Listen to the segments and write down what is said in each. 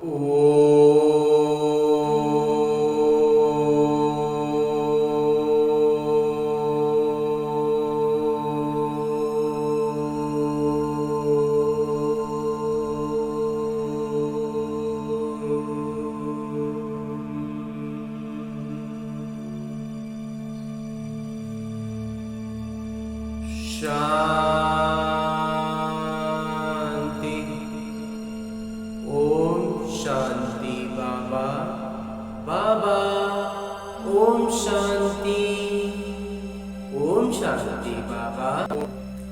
ओ शांति। ओम शांति बाबा। बाबा ओम शांति। ओम शांति बाबा।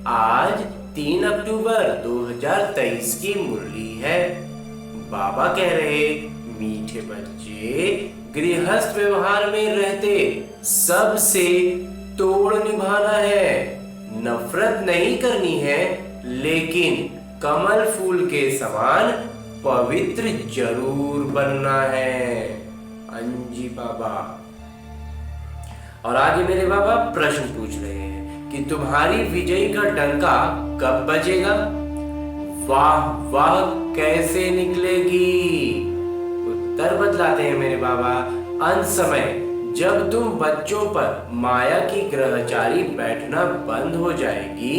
आज 3 अक्टूबर 2023 की मुरली है। बाबा कह रहे, मीठे बच्चे गृहस्थ व्यवहार में रहते सबसे तोड़ निभाना है, नफरत नहीं करनी है, लेकिन कमल फूल के समान पवित्र जरूर बनना है। अंजी बाबा। और आगे मेरे बाबा प्रश्न पूछ रहे हैं कि तुम्हारी विजय का डंका कब बजेगा? वाह वाह कैसे निकलेगी? उत्तर बतलाते हैं मेरे बाबा, अंत समय जब तुम बच्चों पर माया की ग्रहचारी बैठना बंद हो जाएगी,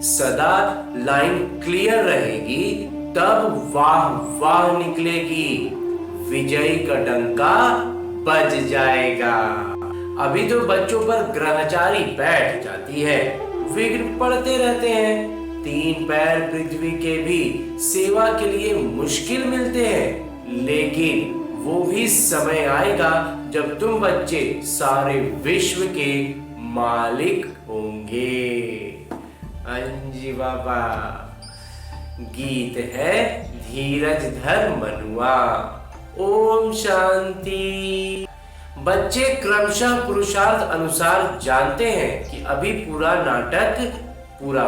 सदा लाइन क्लियर रहेगी, तब वाह वाह निकलेगी, विजयी का डंका बज जाएगा। अभी तो बच्चों पर ग्रहचारी बैठ जाती है, विघ्न पड़ते रहते हैं, 3 पैर पृथ्वी के भी सेवा के लिए मुश्किल मिलते हैं, लेकिन वो भी समय आएगा जब तुम बच्चे सारे विश्व के मालिक होंगे। अंजी बाबा। गीत है धीरज धर मनुआ। ओम शांति। बच्चे क्रमशः पुरुषार्थ अनुसार जानते हैं कि अभी पुराना नाटक पूरा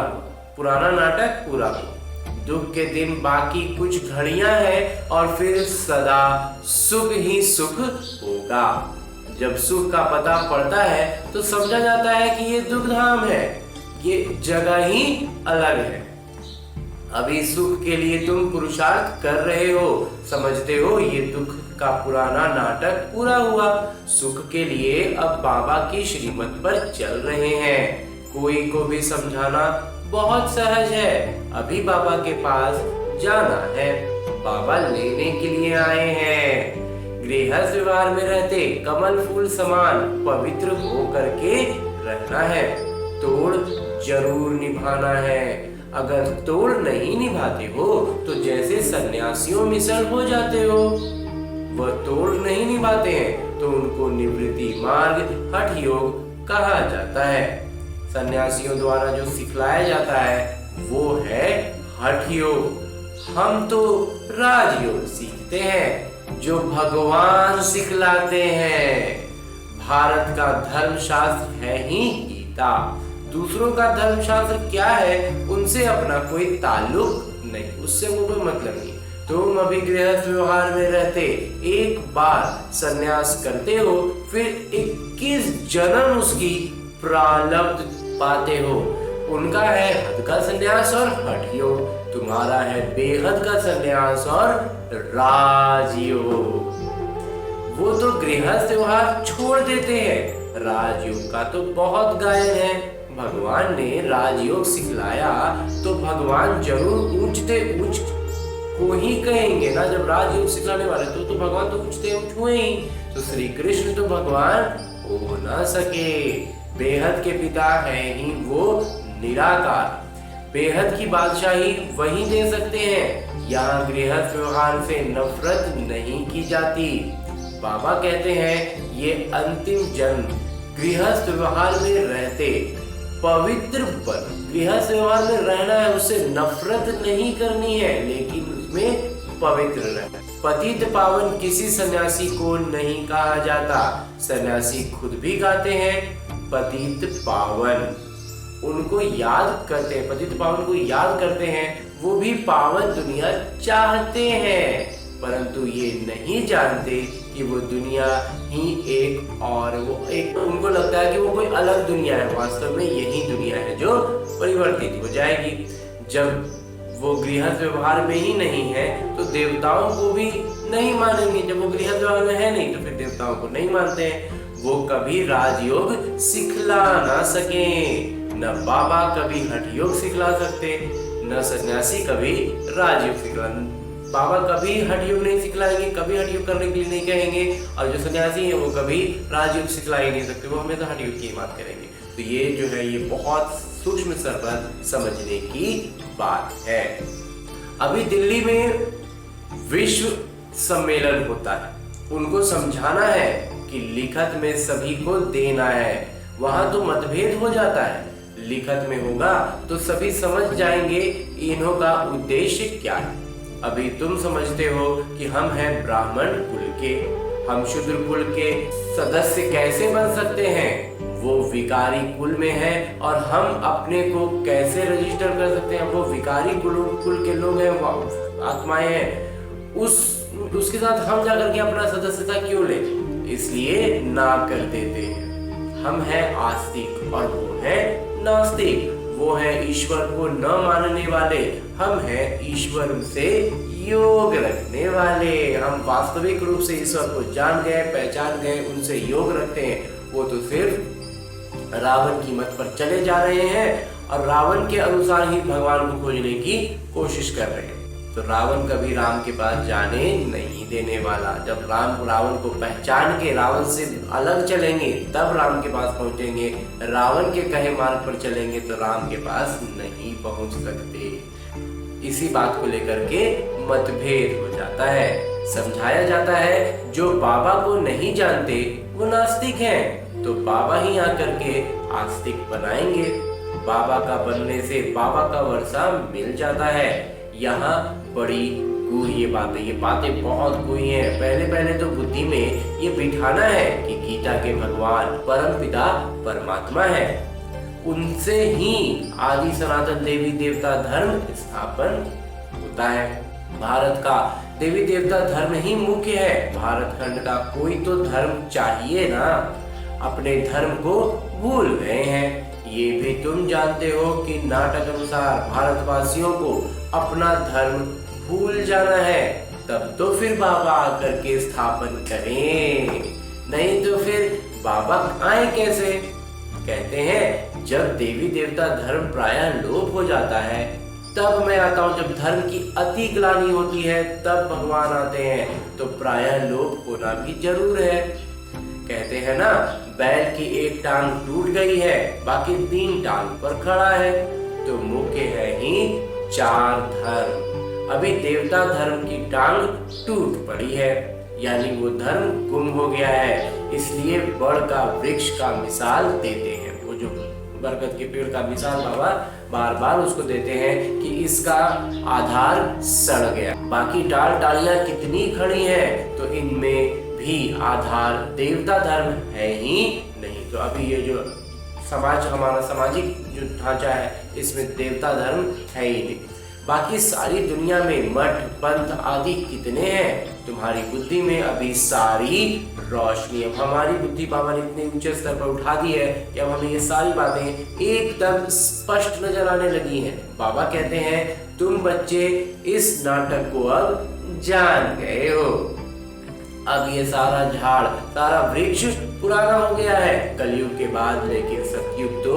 हुआ, दुख के दिन बाकी कुछ घड़ियां हैं और फिर सदा सुख ही सुख होगा। जब सुख का पता पड़ता है तो समझा जाता है कि ये दुख धाम है, ये जगह ही अलग है। अभी सुख के लिए तुम पुरुषार्थ कर रहे हो, समझते हो ये दुख का पुराना नाटक पूरा हुआ, सुख के लिए अब बाबा की श्रीमत पर चल रहे हैं। कोई को भी समझाना बहुत सहज है, अभी बाबा के पास जाना है, बाबा लेने के लिए आए हैं। गृहस्थ व्यवहार में रहते कमल फूल समान पवित्र हो करके रहना है, तोड़ जरूर निभाना है। अगर तोड़ नहीं निभाते हो तो जैसे सन्यासियों मिसल हो जाते हो। वह तोड़ नहीं निभाते हैं तो उनको निवृत्ति मार्ग हठ योग कहा जाता है। सन्यासियों द्वारा जो सिखलाया जाता है वो है हठ योग। हम तो राजयोग सीखते हैं जो भगवान सिखलाते हैं। भारत का धर्मशास्त्र है ही गीता, दूसरों का धर्मशास्त्र क्या है उनसे अपना कोई ताल्लुक नहीं, उससे वो कोई मतलब नहीं। तुम अभी गृहस्थ व्यवहार में रहते एक बार सन्यास करते हो, फिर 21 जन्म उसकी प्रारब्ध पाते हो। उनका है हद का सन्यास और हठ योग, तुम्हारा है बेहद का सन्यास और राजयोग। वो तो गृहस्थ व्यवहार छोड़ देते हैं, राजयोग का तो बहुत गायन है। भगवान ने राजयोग सिखलाया तो भगवान जरूर ऊंचते ऊंच को ही कहेंगे ना। जब राजयोग सिखलाने वाले तो भगवान तो ऊंचते ऊंच हुए ही, तो श्री कृष्ण तो भगवान हो ना सके। बेहद के पिता है ही वो निराकार, बेहद की बादशाही वही दे सकते हैं। यहाँ गृहस्थ व्यवहार से नफरत नहीं की जाती। बाबा कहते हैं ये अंतिम जन्म गृहस्थ व्यवहार में रहते पवित्र बन। गृहस्थ व्यवहार में रहना है, उससे नफरत नहीं करनी है, लेकिन उसमें पवित्र रहना। पतित पावन किसी सन्यासी को नहीं कहा जाता। सन्यासी खुद भी गाते हैं पतित पावन, उनको याद करते हैं, पतित पावन को याद करते हैं। वो भी पावन दुनिया चाहते हैं, परंतु ये नहीं जानते कि वो दुनिया ही एक और वो एक, उनको लगता है कि वो कोई अलग दुनिया है। वास्तव में यही दुनिया है जो परिवर्तित हो जाएगी। जब वो गृहस्थ व्यवहार में ही नहीं है तो देवताओं को भी नहीं मानेंगे। जब वो गृहस्थ व्यवहार में है नहीं तो फिर देवताओं को नहीं मानते हैं। वो कभी राजयोग सिखला ना सके, न बाबा कभी हठ योग सिखला सकते, न सन्यासी कभी राजयोग सिखला। बाबा कभी हठ योग नहीं सिखलाएंगे, कभी हठ योग करने के लिए नहीं कहेंगे, और जो सन्यासी है वो कभी राजयोग सिखला ही नहीं सकते, वो हमेशा हठ योग की बात करेंगे। तो ये जो है ये बहुत सूक्ष्म स्तर पर समझने की बात है। अभी दिल्ली में विश्व सम्मेलन होता है, उनको समझाना है कि लिखत में सभी को देना है। वहां तो मतभेद हो जाता है, लिखत में होगा तो सभी समझ जाएंगे इन्हों का उद्देश्य क्या है। अभी तुम समझते हो कि हम हैं ब्राह्मण कुल के, हम शूद्र कुल के सदस्य कैसे बन सकते हैं, वो विकारी कुल में है, और हम अपने को कैसे रजिस्टर कर सकते हैं, वो विकारी कुल के लोग हैं, आत्माएं हैं, उसके साथ हम जाकर के अपना सदस्यता क्यों ले। इसलिए ना कर देते हैं। हम हैं आस्तिक और वो है नास्तिक, वो है ईश्वर को न मानने वाले, हम हैं ईश्वर से योग रखने वाले। हम वास्तविक रूप से ईश्वर को जान गए, पहचान गए, उनसे योग रखते हैं। वो तो सिर्फ रावण की मत पर चले जा रहे हैं और रावण के अनुसार ही भगवान को खोजने की कोशिश कर रहे हैं। तो रावण कभी राम के पास जाने नहीं देने वाला। जब रावण को पहचान के रावण से अलग चलेंगे तब राम के पास पहुंचेंगे। रावण के कहे मार्ग पर चलेंगे तो राम के पास नहीं पहुंच सकते। इसी बात को लेकर के मतभेद हो जाता है। समझाया जाता है जो बाबा को नहीं जानते वो नास्तिक हैं, तो बाबा ही आकर के आस्तिक बनाएंगे। बाबा का बनने से बाबा का वर्षा मिल जाता है। यहाँ बड़ी गुह्य ये बातें बहुत गुह्य हैं। पहले तो बुद्धि में ये बिठाना है कि गीता के भगवान परम पिता परमात्मा है, उनसे ही आदि सनातन देवी देवता धर्म स्थापन होता है। भारत का देवी देवता धर्म ही मुख्य है। भारत खंड का कोई तो धर्म चाहिए ना, अपने धर्म को भूल गए हैं। ये भी तुम जानते हो कि नाटक अनुसार भारतवासियों को अपना धर्म भूल जाना है, तब तो फिर बाबा आकर के स्थापन करें, नहीं तो फिर बाबा आए कैसे। कहते हैं जब देवी देवता धर्म प्रायः लोप हो जाता है तब मैं आता हूँ। जब धर्म की अति ग्लानि होती है तब भगवान आते हैं, तो प्रायः लोप होना भी जरूर है। कहते हैं ना, बैल की एक टांग टूट गई है, बाकी 3 टांग पर खड़ा है, तो मुख्य है ही 4 धर्म। अभी देवता धर्म की टांग टूट पड़ी है, यानी वो धर्म गुम हो गया है। इसलिए बड़ का वृक्ष का मिसाल देते हैं। वो जो बरगद के पेड़ का मिसाल बाबा बार बार उसको देते हैं कि इसका आधार सड़ गया, बाकी डाल डालियां कितनी खड़ी हैं, तो इनमें भी आधार देवता धर्म है ही नहीं। तो अभी ये जो समाज हमारा सामाजिक जो ढांचा है इसमें देवता धर्म है ही नहीं। बाकी सारी दुनिया में मठ पंथ आदि कितने हैं, तुम्हारी बुद्धि में अभी सारी रोशनी। अब हमारी बुद्धि बाबा ने इतने ऊंचे स्तर पर उठा दी है कि अब हमें ये सारी बातें एकदम स्पष्ट नजर आने लगी हैं। बाबा कहते हैं तुम बच्चे इस नाटक को अब जान गए हो। अब ये सारा झाड़ सारा वृक्ष पुराना हो गया है कलयुग के बाद, लेकिन सतयुग तो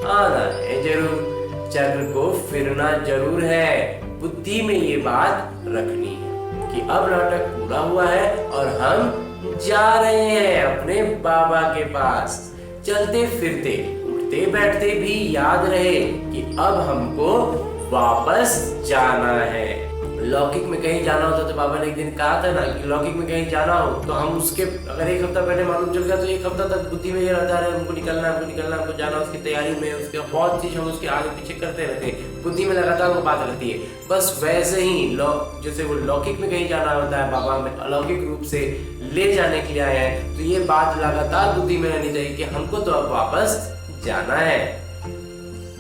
आना है जरूर, चक्र को फिरना जरूर है। बुद्धि में ये बात रखनी है कि अब नाटक पूरा हुआ है और हम जा रहे हैं अपने बाबा के पास। चलते फिरते उठते बैठते भी याद रहे कि अब हमको वापस जाना है। लौकिक में कहीं जाना होता तो बाबा ने एक दिन कहा था ना कि लौकिक में कहीं जाना हो तो हम उसके अगर 1 हफ्ता पहले मालूम चल गया तो 1 हफ्ता तक बुद्धि में ये रहता है हमको निकलना हमको जाना, उसकी तैयारी में उसके बहुत चीज हम उसके आगे पीछे करते रहते, बुद्धि में लगातार वो बात रहती है। बस वैसे ही जैसे वो लौकिक में कहीं जाना होता है, बाबा में अलौकिक रूप से ले जाने के लिए आया है, तो ये बात लगातार बुद्धि में रहनी चाहिए कि हमको तो अब वापस जाना है।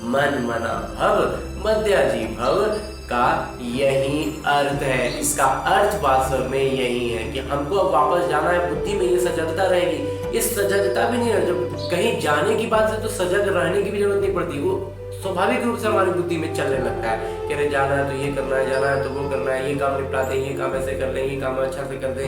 मन मना भव मध्याजी भव का यही अर्थ है। इसका अर्थ वास्तव में यही है कि हमको अब वापस जाना है। बुद्धि में ये सजगता रहेगी, ये सजगता भी नहीं है। जब कहीं जाने की बात है तो सजग रहने की भी जरूरत नहीं पड़ती, वो स्वाभाविक रूप से हमारी बुद्धि में चलने लगता है कि अरे जाना है तो ये करना है, जाना है तो वो करना है, ये काम निपटाते हैं, ये काम ऐसे कर लें, ये काम अच्छा से कर दें,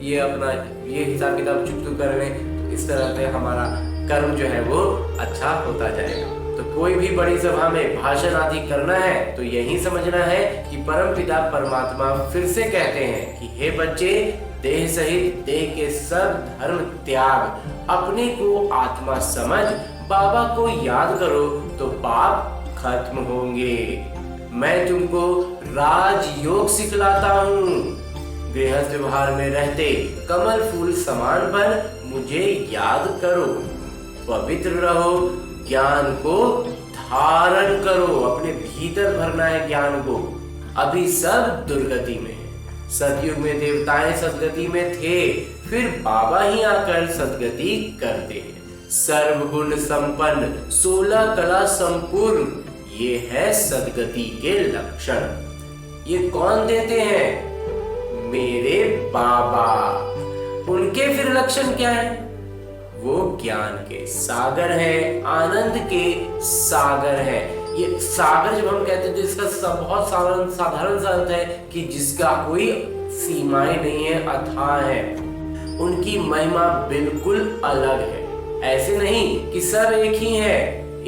ये अपना ये हिसाब किताब चुप कर लें। तो इस तरह से हमारा कर्म जो है वो अच्छा होता जाएगा। तो कोई भी बड़ी सभा में भाषण आदि करना है तो यही समझना है कि परमपिता परमात्मा फिर से कहते हैं कि हे बच्चे, देह सहित देह के सब धर्म त्याग, अपने को आत्मा समझ बाबा को याद करो तो पाप खत्म होंगे। मैं तुमको राजयोग सिखलाता हूँ। गृहस्थ व्यवहार में रहते कमल फूल समान बन मुझे याद करो। पवित्र रहो, ज्ञान को धारण करो, अपने भीतर भरना है ज्ञान को। अभी सब दुर्गति में है। सतयुग में देवताएं सदगति में थे, फिर बाबा ही आकर सदगति करते हैं। सर्वगुण संपन्न 16 कला संपूर्ण, ये है सदगति के लक्षण। ये कौन देते हैं? मेरे बाबा। उनके फिर लक्षण क्या है? वो ज्ञान के सागर है, आनंद के सागर है। ये सागर जब हम कहते हैं तो इसका बहुत साधारण सा अर्थ है कि जिसका कोई सीमाएं नहीं है, अथाह है। उनकी महिमा बिल्कुल अलग है। ऐसे नहीं कि सब एक ही है।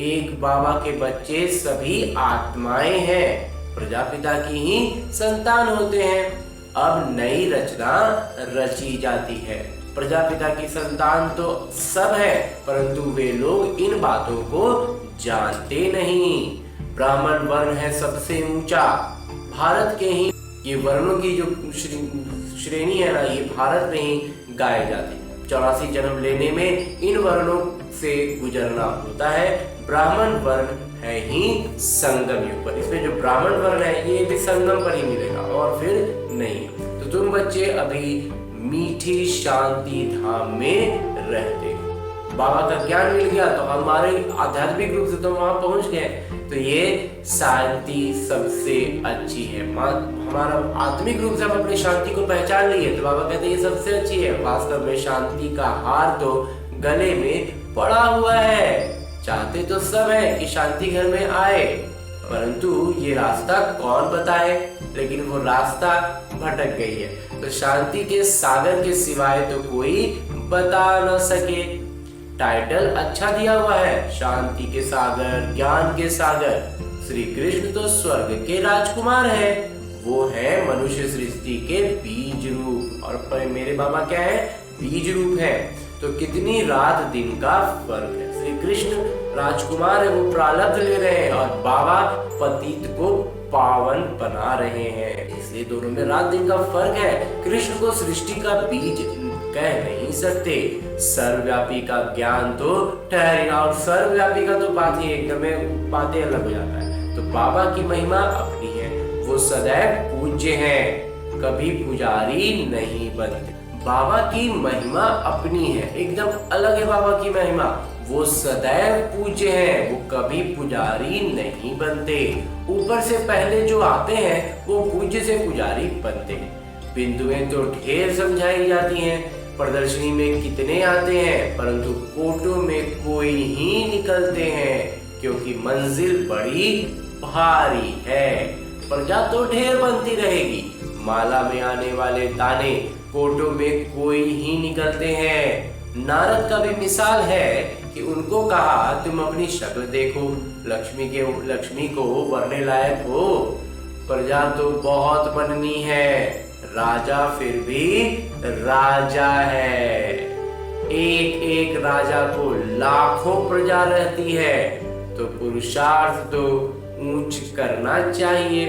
एक बाबा के बच्चे सभी आत्माएं हैं, प्रजापिता की ही संतान होते हैं। अब नई रचना रची जाती है। प्रजापिता की संतान तो सब है, परंतु वे लोग इन बातों को जानते नहीं। ब्राह्मण वर्ण है सबसे ऊंचा। भारत के ही ये वर्णों की जो श्रेणी है ना, ये भारत में ही गाए जाते हैं। 84 जन्म लेने में इन वर्णों से गुजरना होता है। ब्राह्मण वर्ण है ही संगम युग पर। इसमें जो ब्राह्मण वर्ण है ये भी संगम पर ही मिलेगा और फिर नहीं। तो तुम बच्चे अभी मीठी शांति धाम में रहते हो। बाबा का ज्ञान मिल गया तो हमारे आध्यात्मिक रूप से तो वहां पहुंच गए। तो ये शांति सबसे अच्छी है। हमारा आत्मिक रूप से हम अपनी शांति को पहचान लिए तो बाबा कहते हैं ये सबसे अच्छी है। वास्तव में शांति का हार तो गले में पड़ा हुआ है। चाहते तो सब है कि शांति घर में आए, परंतु ये रास्ता कौन बताए? लेकिन वो रास्ता भटक गई है। तो शांति के सागर के सिवाय तो कोई बता न सके। टाइटल अच्छा दिया हुआ है, शांति के सागर, ज्ञान के सागर। श्री कृष्ण तो स्वर्ग के राजकुमार है, वो है मनुष्य सृष्टि के बीज रूप। और मेरे बाबा क्या है? बीज रूप है। तो कितनी रात दिन का फर्क है। श्री कृष्ण राजकुमार है, वो प्रारब्ध ले रहे हैं, और बाबा पतित को पावन बना रहे हैं। इसलिए दोनों में रात दिन का फर्क है। कृष्ण को सृष्टि का बीज कह नहीं सकते। सर्वव्यापी का ज्ञान तो ठहरेगा, और सर्वव्यापी का तो बात ही एकदम बातें अलग हो जाता है। तो बाबा की महिमा अपनी है, वो सदैव पूज्य हैं, कभी पुजारी नहीं बनते। बाबा की महिमा अपनी है, एकदम अलग है बाबा की महिमा। वो सदैव पूज्य हैं, वो कभी पुजारी नहीं बनते। ऊपर से पहले जो आते हैं वो पूज्य से पुजारी बनते हैं। बिंदुएं तो ढेर समझाई जाती हैं, प्रदर्शनी में कितने आते हैं, परंतु कोटों में कोई ही निकलते हैं, क्योंकि मंजिल बड़ी भारी है। प्रजा तो ढेर बनती रहेगी, माला में आने वाले दाने कोटों में कोई ही निकलते हैं। नारद का भी मिसाल है कि उनको कहा तुम अपनी शक्ल देखो, लक्ष्मी को वरने लायक हो। प्रजा तो बहुत बननी है, राजा फिर भी राजा है। एक एक राजा को लाखों प्रजा रहती है, तो पुरुषार्थ तो ऊंच करना चाहिए।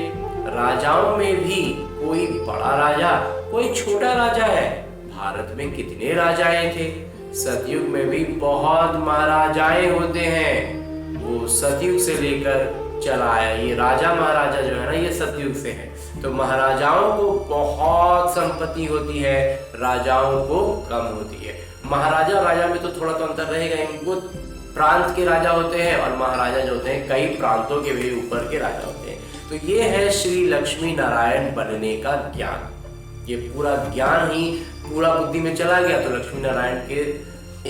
राजाओं में भी कोई बड़ा राजा, कोई छोटा राजा है। भारत में कितने राजाएं थे। सतयुग में भी बहुत महाराजाएं होते हैं। वो सतयुग से लेकर चला आया। ये राजा महाराजा जो है ना, ये सतयुग से है। तो महाराजाओं को बहुत संपत्ति होती है, राजाओं को कम होती है। महाराजा राजा में तो थोड़ा तो अंतर रहेगा। इनको प्रांत के राजा होते हैं, और महाराजा जो होते हैं कई प्रांतों के भी ऊपर के राजा होते हैं। तो ये है श्री लक्ष्मी नारायण बनने का ज्ञान। ये पूरा ज्ञान ही पूरा बुद्धि में चला गया तो लक्ष्मी नारायण के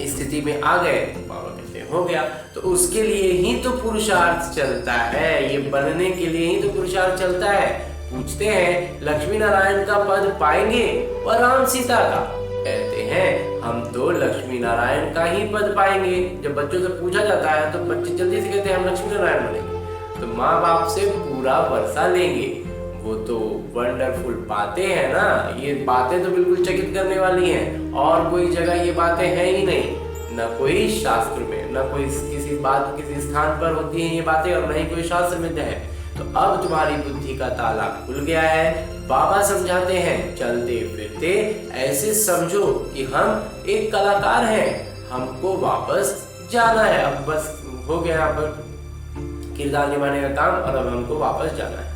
स्थिति में आ गए तो बाबा कहते हो गया। तो उसके लिए ही तो पुरुषार्थ चलता है, ये बनने के लिए ही तो पुरुषार्थ चलता है। पूछते हैं लक्ष्मी नारायण का पद पाएंगे और राम सीता का? कहते हैं हम तो लक्ष्मी नारायण का ही पद पाएंगे। जब बच्चों से पूछा जाता है तो बच्चे जल्दी से कहते हैं हम लक्ष्मी नारायण बनेंगे। तो माँ बाप से पूरा वर्षा लेंगे। वो तो वंडरफुल बातें हैं ना, ये बातें तो बिल्कुल चकित करने वाली हैं। और कोई जगह ये बातें हैं ही नहीं, न कोई शास्त्र में, न कोई किसी स्थान पर होती हैं ये बातें, और न ही कोई शास्त्र में है। तो अब तुम्हारी बुद्धि का ताला खुल गया है। बाबा समझाते हैं चलते फिरते ऐसे समझो कि हम एक कलाकार हैं, हमको वापस जाना है। अब बस हो गया यहाँ पर किरदार निभाने का काम, और अब हमको वापस जाना है।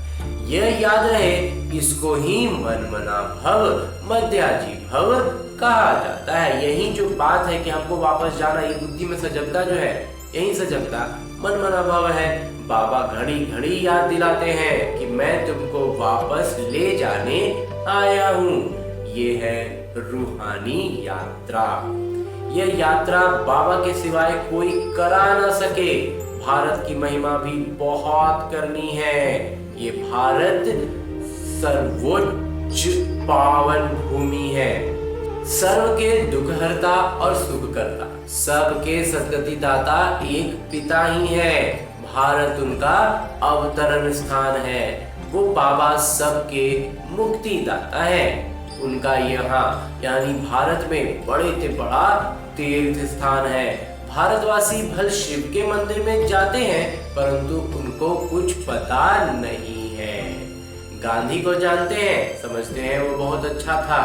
यह याद रहे, इसको ही मन मना भव मध्याजी भव कहा जाता है। यही जो बात है कि हमको वापस जाना, ये बुद्धि में सजगता जो है, यही सजगता मन मना भव है। बाबा घड़ी घड़ी याद दिलाते हैं कि मैं तुमको वापस ले जाने आया हूँ। ये है रूहानी यात्रा। यह यात्रा बाबा के सिवाय कोई करा ना सके। भारत की महिमा भी बहुत करनी है। ये भारत सर्वोच्च पावन भूमि है, सर्व के दुखहर्ता और सुखकर्ता, सबके सद्गति दाता एक पिता ही है। भारत उनका अवतरण स्थान है। वो बाबा सबके मुक्ति दाता है। उनका यहाँ यानी भारत में बड़े से बड़ा तीर्थ स्थान है। भारतवासी भल शिव के मंदिर में जाते हैं, परंतु उनको कुछ पता नहीं है। गांधी को जानते हैं, समझते हैं वो बहुत अच्छा था,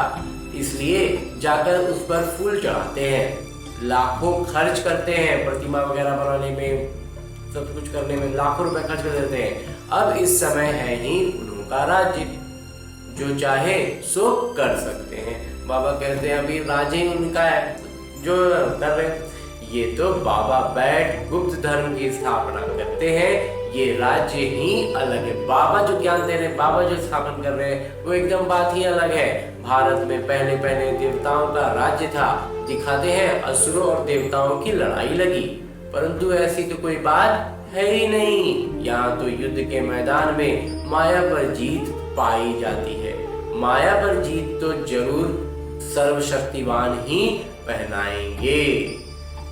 इसलिए जाकर उस पर फूल चढ़ाते हैं। लाखों खर्च करते हैं प्रतिमा वगैरह बनाने में, सब कुछ करने में लाखों रुपए खर्च कर देते हैं। अब इस समय है ही उनका राज्य, जो चाहे सो कर सकते हैं। बाबा कहते हैं अभी राज्य उनका है जो कर रहे। ये तो बाबा बैठ गुप्त धर्म की स्थापना करते हैं। ये राज्य ही अलग है। बाबा जो ज्ञान दे रहे हैं, बाबा जो स्थापन कर रहे हैं, वो एकदम बात ही अलग है। भारत में पहले पहले देवताओं का राज्य था। दिखाते हैं असुरों और देवताओं की लड़ाई लगी, परंतु ऐसी तो कोई बात है ही नहीं। यहाँ तो युद्ध के मैदान में माया पर जीत पाई जाती है। माया पर जीत तो जरूर सर्वशक्तिवान ही पहनाएंगे।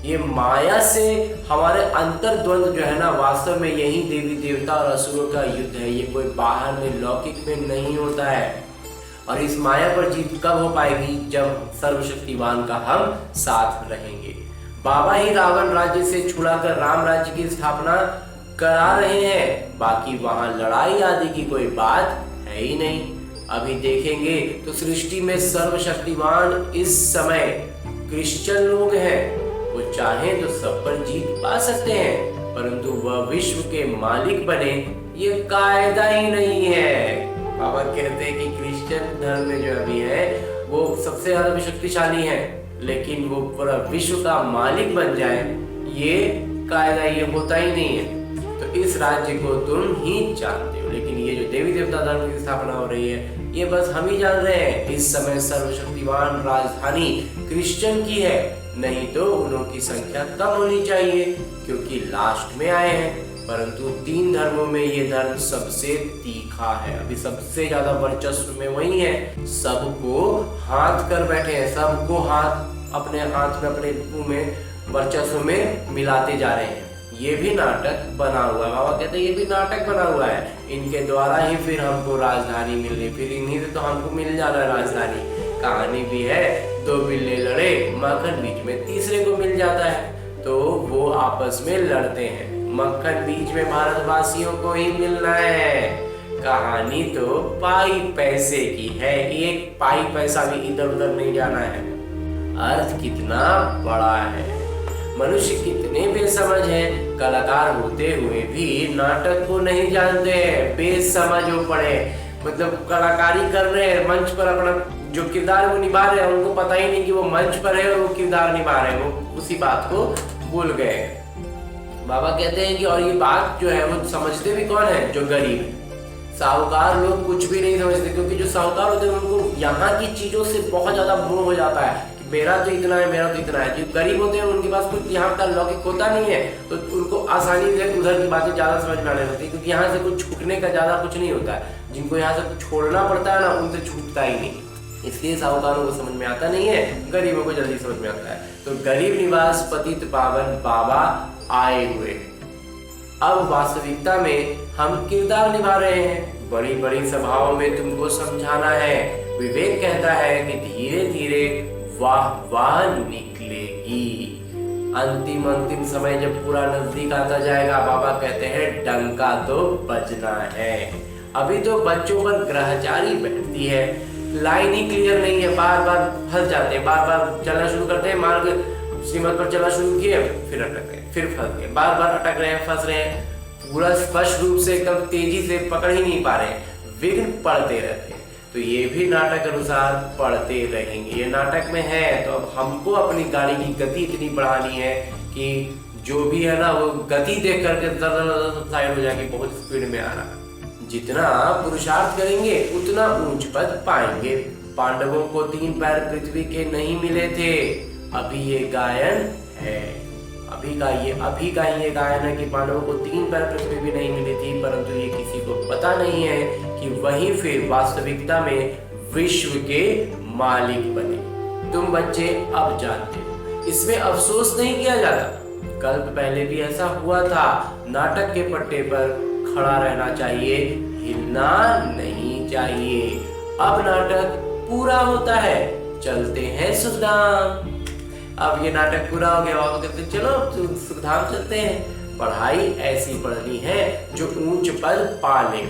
ये माया से हमारे अंतर द्वंद जो है ना, वास्तव में यही देवी देवता और असुरों का युद्ध है। ये कोई बाहर में लौकिक में नहीं होता है। और इस माया पर जीत कब हो पाएगी? जब सर्वशक्तिवान का हम साथ रहेंगे। बाबा ही रावण राज्य से छुड़ाकर राम राज्य की स्थापना करा रहे हैं। बाकी वहां लड़ाई आदि की कोई बात है ही नहीं। अभी देखेंगे तो सृष्टि में सर्वशक्तिवान इस समय क्रिश्चियन लोग हैं। वो चाहे तो सब पर जीत पा सकते हैं, परंतु वह विश्व के मालिक बने ये कायदा ही नहीं है। बाबा कहते हैं कि क्रिश्चियन धर्म में जो अभी है वो सबसे ज्यादा शक्तिशाली है, लेकिन वो पूरा विश्व का मालिक बन जाए ये कायदा ये होता ही नहीं है। तो इस राज्य को तुम ही जानते हो, लेकिन ये जो देवी देवता धर्म की स्थापना हो रही है ये बस हम ही जान रहे हैं। इस समय सर्वशक्तिवान राजधानी क्रिश्चियन की है, नहीं तो उन्हों की संख्या कम होनी चाहिए क्योंकि लास्ट में आए हैं। परंतु 3 धर्मों में ये धर्म सबसे तीखा है। अभी सबसे ज्यादा वर्चस्व में वही है। सबको हाथ कर बैठे हैं, सबको हाथ अपने हाथ में अपने मुंह में वर्चस्व में मिलाते जा रहे हैं। ये भी नाटक बना हुआ है। बाबा कहते हैं ये भी नाटक बना हुआ है। इनके द्वारा ही फिर हमको राजधानी मिल रही, फिर इन्हीं से तो हमको मिल जाना है राजधानी। कहानी भी है, 2 बिल्ले लड़े, मक्खन बीच में तीसरे को मिल जाता है, तो वो आपस में लड़ते हैं। मक्खन बीच में भारतवासियों को ही मिलना है। कहानी तो पाई पैसे की है, एक पाई पैसा भी इधर उधर नहीं जाना है। अर्थ कितना बड़ा है। मनुष्य कितने बेसमझ हैं, कलाकार होते हुए भी नाटक को नहीं जानते हैं, बेसमझ हो पड़े। मतलब कलाकारी कर रहे हैं, मंच पर अपना जो किरदार वो निभा रहे हैं, उनको पता ही नहीं कि वो मंच पर है और वो किरदार निभा रहे हैं, वो उसी बात को भूल गए। बाबा कहते हैं कि और ये बात जो है वो समझते भी कौन है? जो गरीब है। साहूकार लोग कुछ भी नहीं समझते, क्योंकि जो साहूकार होते हैं उनको यहाँ की चीजों से बहुत ज्यादा मोह हो जाता है कि मेरा तो इतना है, मेरा तो इतना है। जो गरीब होते हैं उनके पास कुछ यहाँ का लौकिक होता नहीं है, तो उनको आसानी से उधर की बातें ज़्यादा समझ में आने लगती है, क्योंकि यहाँ से कुछ छूटने का ज़्यादा कुछ नहीं होता है। जिनको यहाँ से कुछ छोड़ना पड़ता है ना, उनसे छूटता ही नहीं, इसलिए साहूकारों को समझ में आता नहीं है, गरीबों को जल्दी समझ में आता है। तो गरीब निवास पतित पावन बाबा आए हुए। अब वास्तविकता में हम किरदार निभा रहे हैं, बड़ी बड़ी सभाओं में तुमको समझाना है। विवेक कहता है कि धीरे धीरे वाह वाह निकलेगी। अंतिम समय जब पूरा नजदीक आता जाएगा, बाबा कहते हैं डंका तो बजना है। अभी तो बच्चों पर ग्रहचारी बैठती है, लाइन ही क्लियर नहीं है, बार बार फंस जाते हैं, बार बार चलना शुरू करते हैं, मार्ग श्रीमत पर चलना शुरू किए, फिर अटक गए, फिर फंस गए, बार बार अटक रहे हैं, फंस रहे हैं, पूरा स्पष्ट रूप से एकदम तेजी से पकड़ ही नहीं पा रहे हैं, विघ्न पड़ते रहते हैं। तो ये भी नाटक अनुसार पढ़ते रहेंगे, ये नाटक में है। तो अब हमको अपनी गाड़ी की गति इतनी बढ़ानी है कि जो भी है ना वो गति देख करके साइड हो जाएगी, बहुत स्पीड में आना। जितना पुरुषार्थ करेंगे उतना ऊंच पद पाएंगे। पांडवों को 3 पैर पृथ्वी के नहीं मिले थे, अभी ये गायन है, अभी का ही ये गायन है कि पांडवों को 3 पैर पृथ्वी भी नहीं मिली थी, परंतु ये किसी को पता नहीं है कि वही फिर वास्तविकता में विश्व के मालिक बने। तुम बच्चे अब जानते हो, इसमें अफसोस नहीं किया जाता। कल्प पहले भी ऐसा हुआ था, नाटक के पट्टे पर खड़ा रहना चाहिए, हिलना नहीं चाहिए। अब नाटक पूरा होता है, चलते हैं सुखधाम। अब ये नाटक पूरा हो गया, बाबा कहते चलो सुखधाम चलते हैं। पढ़ाई ऐसी पढ़नी है जो ऊंच पद पा ले।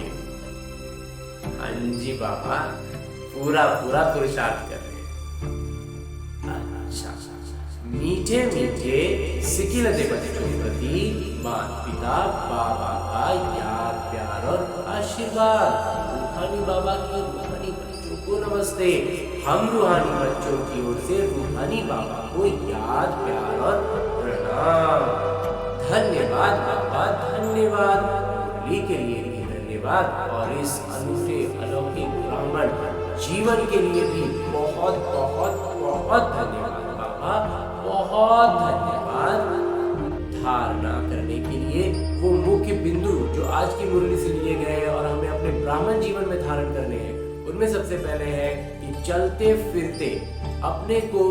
हाँ जी बाबा, पूरा पुरुषार्थ कर रहे हैं। अच्छा, मीठे मीठे सिकिल बच्चों प्रति माता पिता बाबा का याद प्यार और आशीर्वाद। रूहानी बाबा की रूहानी बच्चों को नमस्ते। हम रूहानी बच्चों की ओर से रूहानी बाबा को याद प्यार और प्रणाम। धन्यवाद बाबा, धन्यवाद। मुरली के लिए भी धन्यवाद, और इस अनूठे अलौकिक ब्राह्मण जीवन के लिए भी बहुत बहुत बहुत धन्यवाद बाबा, बहुत धन्यवाद। धारणा करने के लिए वो मुख्य बिंदु जो आज की मुरली से लिए गए हैं और हमें अपने ब्राह्मण जीवन में धारण करने हैं, उनमें सबसे पहले है कि चलते फिरते अपने को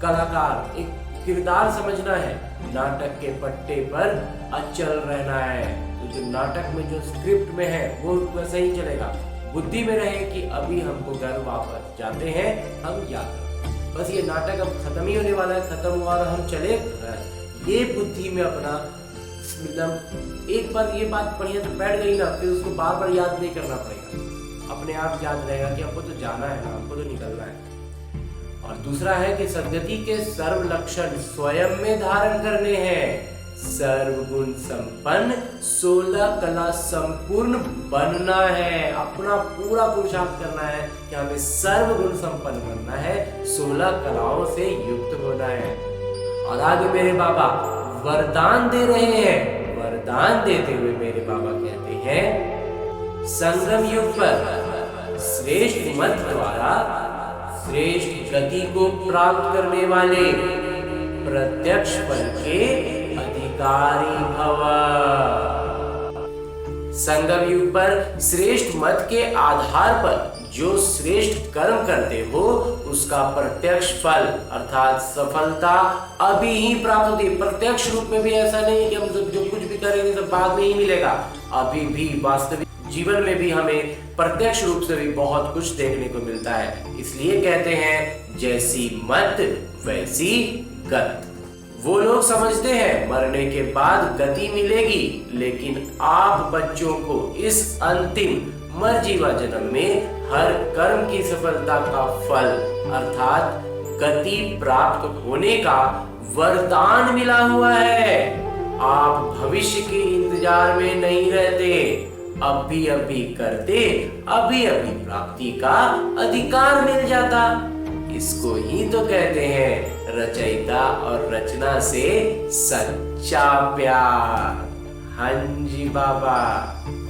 कलाकार, एक किरदार समझना है, नाटक के पट्टे पर अचल रहना है। तो जो नाटक में जो स्क्रिप्ट में है वो वैसे ही चलेगा। बुद्धि में रहे कि अभी हमको घर वापस जाते हैं, हम यात्रा, बस ये नाटक अब खत्म ही होने वाला है, खत्म हुआ और हम चले। ये बुद्धि में अपना मतलब एक बार ये बात बढ़िया तो बैठ गई ना, फिर उसको बार बार याद नहीं करना पड़ेगा, अपने आप याद रहेगा कि हमको तो जाना है ना, हमको तो निकलना है। और दूसरा है कि सद्गति के सर्व लक्षण स्वयं में धारण करने हैं। सर्वगुण संपन्न 16 कला संपूर्ण बनना है। अपना पूरा पुरुषार्थ करना है कि हमें सर्वगुण संपन्न बनना है, 16 कलाओं से युक्त होना है। और आगे मेरे बाबा वरदान दे रहे हैं। वरदान देते हुए मेरे बाबा कहते हैं, संगम युग पर श्रेष्ठ मत द्वारा श्रेष्ठ गति को प्राप्त करने वाले प्रत्यक्ष फल के अधिकारी भव। संगम युग पर श्रेष्ठ मत के आधार पर जो श्रेष्ठ कर्म करते हो उसका प्रत्यक्ष फल अर्थात सफलता अभी ही प्राप्त होती है। प्रत्यक्ष रूप में भी ऐसा नहीं कि हम जो कुछ भी करेंगे सब बाद में ही मिलेगा, अभी भी वास्तविक जीवन में भी हमें प्रत्यक्ष रूप से भी बहुत कुछ देखने को मिलता है। इसलिए कहते हैं जैसी मत वैसी गत। वो लोग समझते हैं मरने के बाद गति मिलेगी, लेकिन आप बच्चों को इस अंतिम मरजीवा जन्म में हर कर्म की सफलता का फल अर्थात गति प्राप्त होने का वरदान मिला हुआ है। आप भविष्य के इंतजार में नहीं रहते, अभी अभी करते अभी अभी प्राप्ति का अधिकार मिल जाता। इसको ही तो कहते हैं रचयिता और रचना से सच्चा प्यार। हाँ जी बाबा।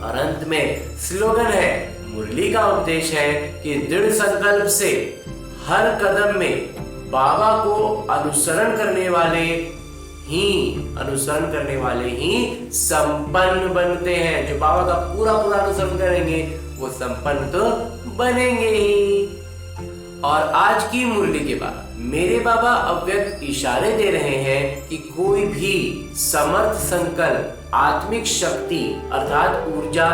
और अंत में स्लोगन है, मुरली का उपदेश है कि दृढ़ संकल्प से हर कदम में बाबा को अनुसरण करने वाले ही संपन्न बनते हैं। जो बाबा का पूरा पूरा अनुसरण करेंगे वो संपन्न तो बनेंगे ही। और आज की मुरली के बाद मेरे बाबा अव्यक्त इशारे दे रहे हैं कि कोई भी समर्थ संकल्प आत्मिक शक्ति अर्थात ऊर्जा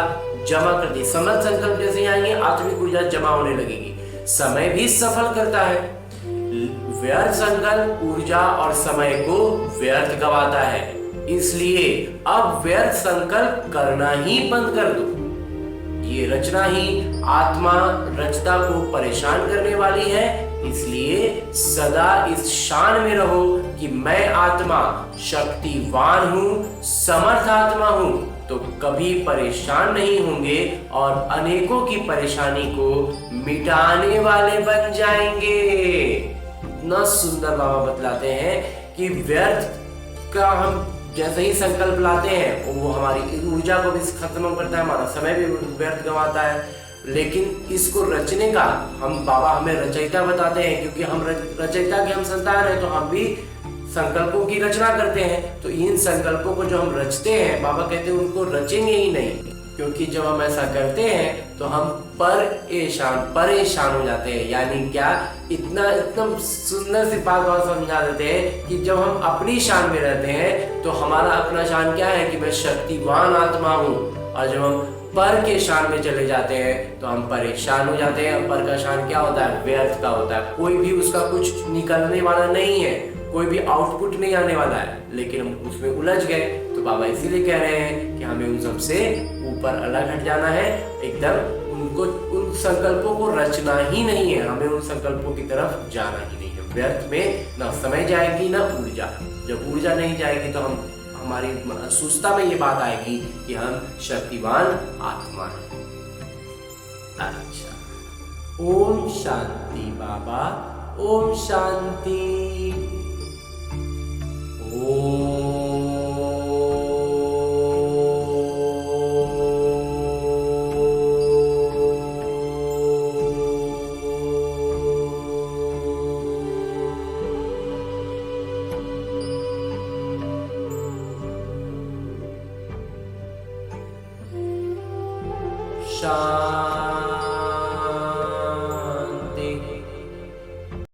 जमा कर दी। समर्थ संकल्प जैसे आएंगे आत्मिक ऊर्जा जमा होने लगेगी। समय भी सफल करता है। व्यर्थ संकल्प ऊर्जा और समय को व्यर्थ गवाता है। इसलिए अब व्यर्थ संकल्प करना ही बंद कर दो। ये रचना ही आत्मा रचता को परेशान करने वाली है। इसलिए सदा इस शान में रहो कि मैं आत्मा शक्तिवान हूँ, समर्थ आत्मा हूँ, तो कभी परेशान नहीं होंगे और अनेकों की परेशानी को मिटाने वाले बन जाएंगे। इतना सुंदर बाबा बतलाते हैं कि व्यर्थ का हम जैसे ही संकल्प लाते हैं वो हमारी ऊर्जा को भी खत्म करता है, हमारा समय भी व्यर्थ गंवाता है। लेकिन इसको रचने का बाबा हमें रचयिता बताते हैं, क्योंकि हम रचयिता के हम संतान हैं, तो हम भी संकल्पों की रचना करते हैं। तो इन संकल्पों को जो हम रचते हैं, बाबा कहते हैं उनको रचेंगे ही नहीं, क्योंकि जब हम ऐसा करते हैं तो हम परेशान हो जाते हैं। यानी क्या, इतना सुंदर सी बात समझा देते हैं कि जब हम अपनी शान में रहते हैं तो हमारा अपना शान क्या है कि मैं शक्तिवान आत्मा हूँ, और जब हम पर के शान में चले जाते हैं तो हम परेशान हो जाते हैं। पर का शान क्या होता है? व्यर्थ का होता है। कोई भी उसका कुछ निकलने वाला नहीं है, कोई भी आउटपुट नहीं आने वाला है, लेकिन हम उसमें उलझ गए। तो बाबा इसीलिए कह रहे हैं कि हमें उन सबसे ऊपर अलग हट जाना है। एकदम उन संकल्पों को रचना ही नहीं है, हमें उन संकल्पों की तरफ जाना ही नहीं है। व्यर्थ में ना समय जाएगी ना ऊर्जा। जब ऊर्जा नहीं जाएगी तो हमारी सुस्ता में ये बात आएगी कि हम शक्तिवान आत्मा हैं। अच्छा, ओम शांति बाबा, ओम शांति। ओम शांति।